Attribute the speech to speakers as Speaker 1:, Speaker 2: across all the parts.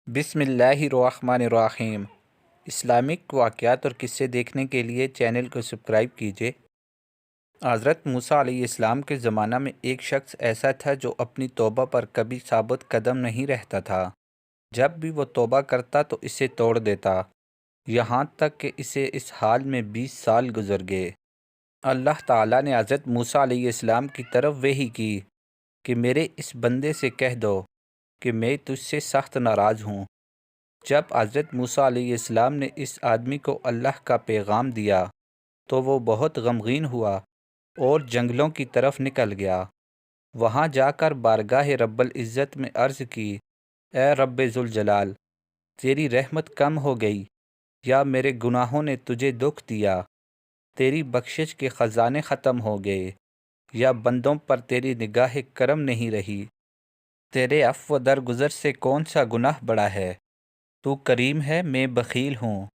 Speaker 1: بسم اللہ الرحمن الرحیم۔ اسلامک واقعات اور قصے دیکھنے کے لیے چینل کو سبسکرائب کیجیے۔ حضرت موسیٰ علیہ السلام کے زمانہ میں ایک شخص ایسا تھا جو اپنی توبہ پر کبھی ثابت قدم نہیں رہتا تھا۔ جب بھی وہ توبہ کرتا تو اسے توڑ دیتا، یہاں تک کہ اسے اس حال میں 20 سال گزر گئے۔ اللہ تعالیٰ نے حضرت موسیٰ علیہ السلام کی طرف وحی کی کہ میرے اس بندے سے کہہ دو کہ میں تجھ سے سخت ناراض ہوں۔ جب حضرت موسیٰ علیہ السلام نے اس آدمی کو اللہ کا پیغام دیا تو وہ بہت غمگین ہوا اور جنگلوں کی طرف نکل گیا۔ وہاں جا کر بارگاہ رب العزت میں عرض کی، اے رب ذوالجلال، تیری رحمت کم ہو گئی یا میرے گناہوں نے تجھے دکھ دیا؟ تیری بخشش کے خزانے ختم ہو گئے یا بندوں پر تیری نگاہ کرم نہیں رہی؟ تیرے عفو درگزر سے کون سا گناہ بڑا ہے؟ تو کریم ہے، میں بخیل ہوں۔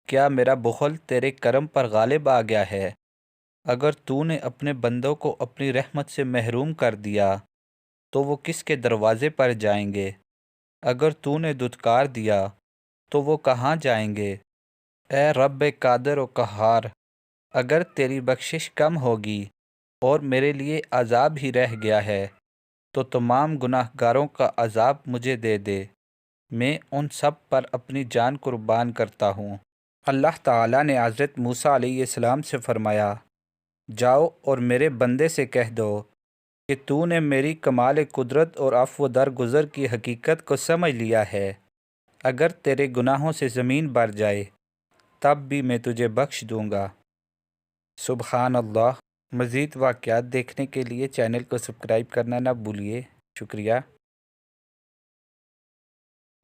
Speaker 1: کیا میرا بخل تیرے کرم پر غالب آ گیا ہے؟ اگر تو نے اپنے بندوں کو اپنی رحمت سے محروم کر دیا تو وہ کس کے دروازے پر جائیں گے؟ اگر تو نے دھتکار دیا تو وہ کہاں جائیں گے؟ اے رب قادر و قہار، اگر تیری بخشش کم ہوگی اور میرے لیے عذاب ہی رہ گیا ہے تو تمام گناہ گاروں کا عذاب مجھے دے دے، میں ان سب پر اپنی جان قربان کرتا ہوں۔ اللہ تعالیٰ نے حضرت موسیٰ علیہ السلام سے فرمایا، جاؤ اور میرے بندے سے کہہ دو کہ تو نے میری کمال قدرت اور عفو درگزر کی حقیقت کو سمجھ لیا ہے۔ اگر تیرے گناہوں سے زمین بھر جائے تب بھی میں تجھے بخش دوں گا۔ سبحان اللہ۔ مزید واقعات دیکھنے کے لیے چینل کو سبسکرائب کرنا نہ بھولیے۔ شکریہ۔